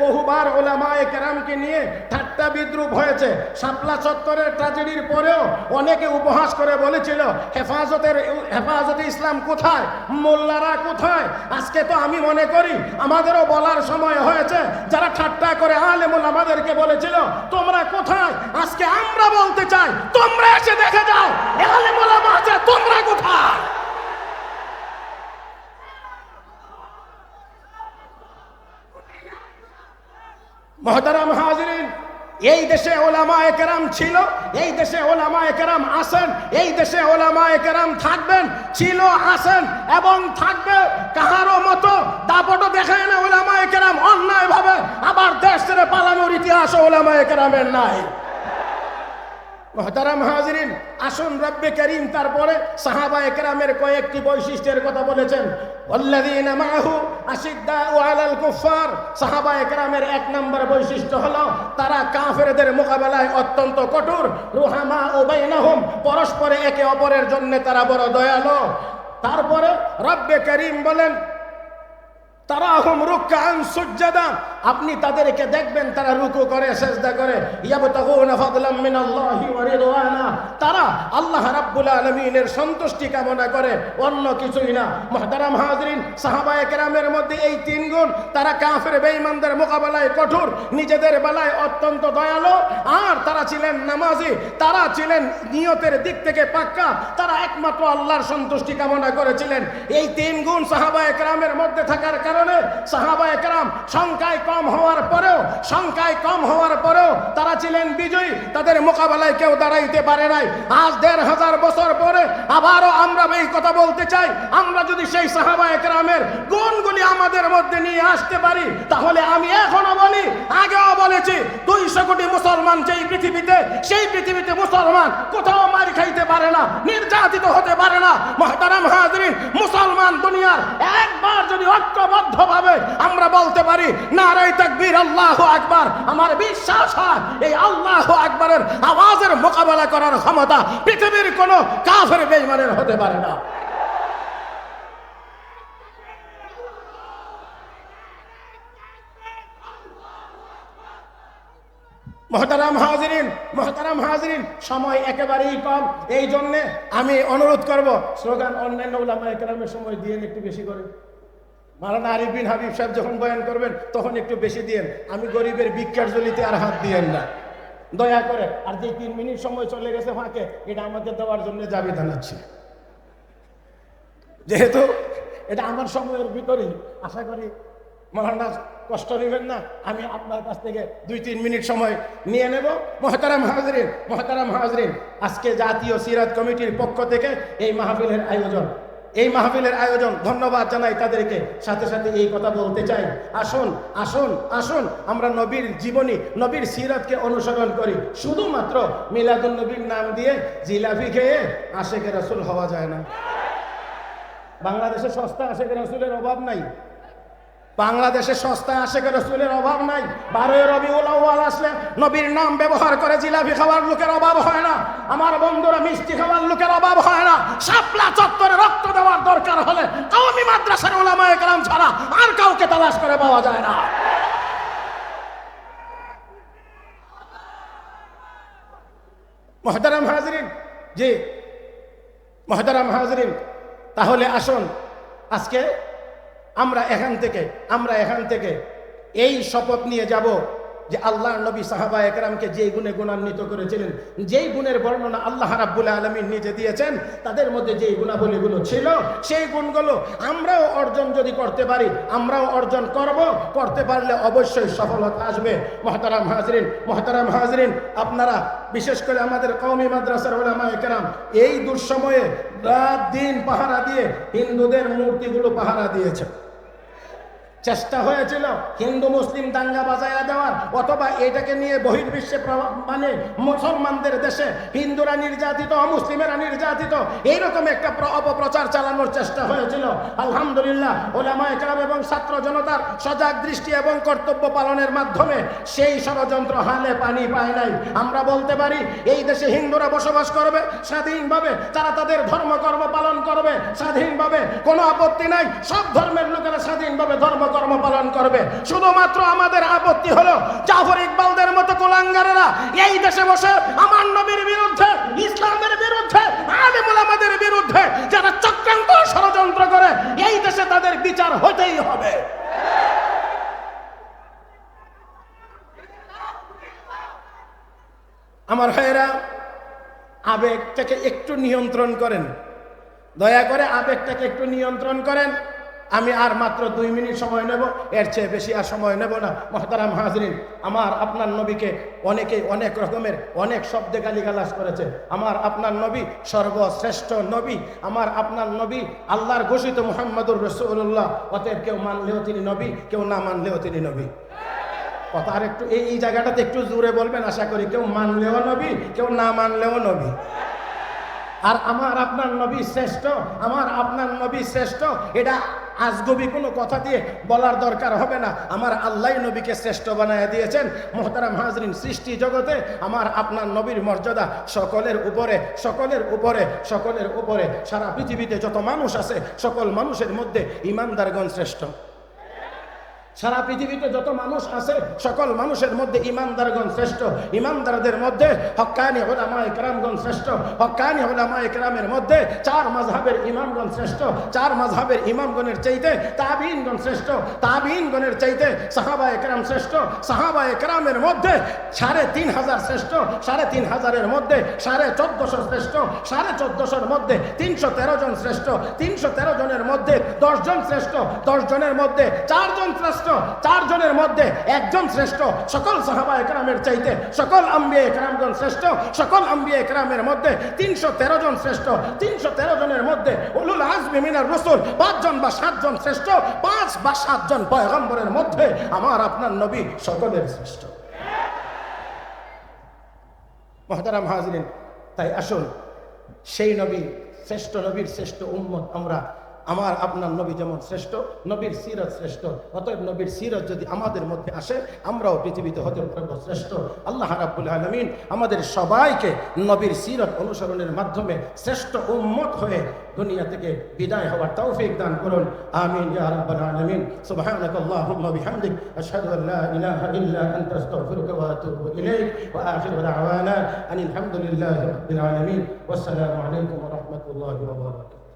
বহুবার উলামায়ে কেরামকে নিয়ে ঠাট্টা বিদ্রুপ হয়েছে। শাপলা চত্বরের ট্র্যাজেডির পরেও অনেকে উপহাস করে বলেছিল হেফাজতে ইসলাম কোথায়, মোল্লারা কোথায়। আজকে তো আমি মনে করি আমাদেরও বলার সময় হয়েছে। যারা ঠাট্টা করে আলেম ওলামাদেরকে বলেছিল তোমরা কোথায়, আজকে আমরা বলতে চাই তোমরা এসে দেখে যাও আলেম ওলামা আছে, তোমরা কোথায়। মুহতারাম হাজিরিন, এই দেশে ওলামায়ে কেরাম ছিল, এই দেশে ওলামায়ে কেরাম আছেন, এই দেশে ওলামায়ে কেরাম থাকবেন, ছিল, আছেন এবং থাকবে। কাহারও মতো দাপটও দেখায় না ওলামায়ে কেরাম অন্যায় ভাবে, আবার দেশ ছেড়ে পালানোর ইতিহাস ওলামায়ে কেরামের নাই। মুহতারাম হাজিরিন, আসুন রব্বে করিম তারপরে সাহাবায়ে কেরামের কয়েকটি বৈশিষ্ট্যের কথা বলেছেন। ওয়াল্লাযীনা মাআহু আশিদ্দাউ আলাল কুফার, সাহাবায়ে কেরামের এক নম্বর বৈশিষ্ট্য হলো তারা কাফেরদের মোকাবেলায় অত্যন্ত কঠোর। রুহামাউ বাইনাহুম, পরস্পরে একে অপরের জন্য তারা বড় দয়ালু। তারপরে রব্বে করিম বলেন তারাহুম রুকআন সুজদা, আপনি তাদেরকে দেখবেন তারা রুকু করে, সিজদা করে। ইয়াবতাগুনা ফাদলাম মিনাল্লাহি ওয়া রিদওয়ানা, তারা আল্লাহ রাব্বুল আলামিনের সন্তুষ্টি কামনা করে, অন্য কিছুই না। মুহতারাম হাজিরিন, সাহাবায়ে কেরামের মধ্যে এই তিন গুণ, তারা কাফের বেঈমানদের মোকাবেলায় কঠোর, নিজেদের বেলায় অত্যন্ত দয়ালু, আর তারা ছিলেন নামাজি, তারা ছিলেন নিয়তের দিক থেকে পাক্কা, তারা একমাত্র আল্লাহর সন্তুষ্টি কামনা করেছিলেন। এই তিন গুণ সাহাবায়ে কেরামের মধ্যে থাকার কারণে সাহাবায়ে কেরাম সংখ্যায় কম হওয়ার পরেও তারা ছিলেন বিজয়ী, তাদের মোকাবেলায় কেউ দাঁড়াইতে পারে নাই। আজ ১৫০০ বছর পরে আবারও আমরা এই কথা বলতে চাই, আমরা যদি সেই সাহাবায়ে কেরামের গুণগুলি আমাদের মধ্যে নিয়ে আসতে পারি, তাহলে আমি এখনো বলি, আগেও বলেছি, ২০০ কোটি মুসলমান যেই পৃথিবীতে, সেই পৃথিবীতে মুসলমান কোথাও মার খাইতে পারে না, নির্যাতিত হতে পারে না। মুহতারাম হাজিরিন, মুসলমান দুনিয়ার একবার যদি ঐক্যবদ্ধভাবে আমরা বলতে পারি নারায়ে তাকবীর, আল্লাহু আকবার, আমার বিশ্বাস হয় এই আল্লাহু আকবারের আওয়াজের মোকাবেলা করার ক্ষমতা পৃথিবীর কোনো কাফের বেঈমানের হতে পারে না। মুহতারাম হাজিরিন, সময় একেবারেই কম, এই জন্য আমি অনুরোধ করব স্লোগান অন্যান্য উলামায়ে কেরামের সময় দিয়ে একটু বেশি করে। মাওলানা আরিফ বিন হাবিব সাহেব যখন বয়ান করবেন তখন একটু বেশি দিয়েন, আমি গরিবের ভিক্ষার ঝুলিতে আর হাত দিয়েন না দয়া করে। আর যে 3 মিনিট সময় চলে গেছে ফাঁকে, এটা আমাকে দেওয়ার জন্য দাবি জানাচ্ছি, যেহেতু এটা আমার সময়ের ভিতরেই। আশা করি মাওলানা কষ্ট নেবেন না, আমি আপনার কাছ থেকে 2-3 মিনিট সময় নিয়ে নেব। মুহতারাম হাজরিন, আজকে জাতীয় সিরাত কমিটির পক্ষ থেকে এই মাহফিলের আয়োজন ধন্যবাদ জানাই তাদেরকে। সাথে সাথে এই কথা বলতে চাই, আসুন আমরা নবীর জীবনী, নবীর সিরাতকে অনুসরণ করি। শুধুমাত্র মিলাদুন নবীর নাম দিয়ে জিলাপি খেয়ে আশেকে রাসূল হওয়া যায় না। বাংলাদেশে সস্তা আশেকে রাসূলের অভাব নাই, বাংলাদেশে সস্তা আশেকে রাসূলের অভাব নাই। 12 রবিউল আউয়াল আসলে নবীর নাম ব্যবহার করে জিলাপি খাওয়ার লোকের অভাব হয় না, আমার বন্ধুরা মিষ্টি খাওয়ার লোকের অভাব হয় না। শাপলা চত্বরে রক্ত দেওয়ার দরকার হলে কওমি মাদ্রাসার উলামায়ে কেরাম ছাড়া আর কাউকে তালাশ করে পাওয়া যায় না। মুহতারাম হাজিরিন, তাহলে আসুন আজকে আমরা এখান থেকে এই শপথ নিয়ে যাব যে আল্লাহর নবী সাহাবায়ে কেরামকে যেই গুণে গুণান্বিত করেছিলেন, যেই গুণের বর্ণনা আল্লাহ রাব্বুল আলামিন নিজে দিয়েছেন, তাদের মধ্যে যেই গুণাবলীগুলো ছিল সেই গুণগুলো আমরাও অর্জন যদি করতে পারি, আমরাও অর্জন করতে পারলে অবশ্যই সফলতা আসবে। মুহতারাম হাজরিন, আপনারা বিশেষ করে আমাদের কওমি মাদ্রাসার উলামায়ে কেরাম এই দুঃসময়ে রাত দিন পাহারা দিয়ে হিন্দুদের মূর্তিগুলো পাহারা দিয়েছে। চেষ্টা হয়েছিল হিন্দু মুসলিম দাঙ্গা বাজায়া দেওয়ার, অথবা এটাকে নিয়ে বহির্বিশ্বে মানে মুসলমানদের দেশে হিন্দুরা নির্যাতিত, মুসলিমেরা নির্যাতিত, এইরকম একটা অপপ্রচার চালানোর চেষ্টা হয়েছিল। আলহামদুলিল্লাহ উলামায়ে কেরাম এবং ছাত্র জনতার সজাগ দৃষ্টি এবং কর্তব্য পালনের মাধ্যমে সেই ষড়যন্ত্র হালে পানি পায় নাই। আমরা বলতে পারি এই দেশে হিন্দুরা বসবাস করবে স্বাধীনভাবে, তারা তাদের ধর্মকর্ম পালন করবে স্বাধীনভাবে, কোনো আপত্তি নাই। সব ধর্মের লোকেরা স্বাধীনভাবে ধর্ম কর্ম পালন করবে। শুধুমাত্র আমাদের আপত্তি হলো জাফর ইকবালদের মতো কুলাঙ্গারেরা এই দেশে বসে আমার নবীর বিরুদ্ধে, ইসলামের বিরুদ্ধে, আলেম ওলামাদের বিরুদ্ধে যারা চক্রান্ত ষড়যন্ত্র করে, এই দেশে তাদের বিচার হতেই হবে। আমার ভাইয়েরা, আবেগটাকে একটু নিয়ন্ত্রণ করেন, দয়া করে আবেগটাকে একটু নিয়ন্ত্রণ করেন। আমি আর মাত্র 2 মিনিট সময় নেব, এর চেয়ে বেশি আর সময় নেব না। মুহতারাম হাজরিন, আমার আপনার নবীকে অনেকে অনেক রকমের অনেক শব্দে গালিগালাজ করেছে। আমার আপনার নবী সর্বশ্রেষ্ঠ নবী, আমার আপনার নবী আল্লাহর ঘোষিত মুহাম্মদুর রাসূলুল্লাহ। অতএব কেউ মানলেও তিনি নবী, কেউ না মানলেও তিনি নবী। কথা আর একটু এই জায়গাটাতে একটু জোরে বলবেন, আশা করি। কেউ মানলেও নবী, কেউ না মানলেও নবী। আর আমার আপনার নবী শ্রেষ্ঠ, আমার আপনার নবী শ্রেষ্ঠ, এটা আজগবি কোনো কথা দিয়ে বলার দরকার হবে না। আমার আল্লাহ নবীকে শ্রেষ্ঠ বানায় দিয়েছেন। মুহতারাম হাজরিন, সৃষ্টি জগতে আমার আপনার নবীর মর্যাদা সকলের উপরে, সকলের উপরে, সকলের উপরে। সারা পৃথিবীতে যত মানুষ আছে সকল মানুষের মধ্যে ঈমানদারগণ শ্রেষ্ঠ। সারা পৃথিবীতে যত মানুষ আছে সকল মানুষের মধ্যে ঈমানদারগণ শ্রেষ্ঠ। ঈমানদারদের মধ্যে হক্কানি উলামায়ে কেরামগণ শ্রেষ্ঠ। হক্কানি উলামায়ে কেরামের মধ্যে 4 মাযহাবের ইমামগণ শ্রেষ্ঠ। 4 মাযহাবের ইমামগণের চাইতে তাবিঈনগণ শ্রেষ্ঠ। তাবিঈনগণের চাইতে সাহাবায়ে কেরাম শ্রেষ্ঠ। সাহাবায়ে কেরামের মধ্যে 3500 শ্রেষ্ঠ। 3500-এর মধ্যে 1450 শ্রেষ্ঠ। 1450-এর মধ্যে 313 জন শ্রেষ্ঠ। 313 জনের মধ্যে 10 জন শ্রেষ্ঠ। 10 জনের মধ্যে 4 জন শ্রেষ্ঠ। 4 জনের মধ্যে 1 জন শ্রেষ্ঠ। সকল সাহাবায়ে কেরামের চাইতে সকল আম্বিয়ায়ে কেরামগণ শ্রেষ্ঠ। সকল আম্বিয়ায়ে কেরামের মধ্যে 313 জন শ্রেষ্ঠ। 313 জনের মধ্যে উলুল আজমি মিনার রাসূল 5 জন বা 7 জন শ্রেষ্ঠ। 5 বা 7 জন পয়গম্বরের মধ্যে আমার আপনার নবী সকলের শ্রেষ্ঠ। মুহতারাম হাজরিন, তাই আসুন সেই নবী, শ্রেষ্ঠ নবীর শ্রেষ্ঠ উম্মত আমরা। আমার আপনার নবী যেমন শ্রেষ্ঠ, নবীর সিরত শ্রেষ্ঠ। অতএব নবীর সিরত যদি আমাদের মধ্যে আসে, আমরাও পৃথিবীতে হতে পারবো শ্রেষ্ঠ। আল্লাহ রাব্বুল আলামিন আমাদের সবাইকে নবীর সিরত অনুসরণের মাধ্যমে শ্রেষ্ঠ উম্মত হয়ে দুনিয়া থেকে বিদায় হওয়ার তৌফিক দান করুন। আমিন ইয়া রাব্বাল আলামিন। সুবহানাকাল্লাহুম্মা বিহামদিক, আশহাদু আল লা ইলাহা ইল্লা আনতা, আস্তাগফিরুকা ওয়া আতুবু ইলাইক। ওয়া আখিরু দাওয়ানা আনিল হামদুলিল্লাহি রাব্বিল আলামিন। ওয়াসসালামু আলাইকুম ওয়া রাহমাতুল্লাহি ওয়া বারাকাতুহু।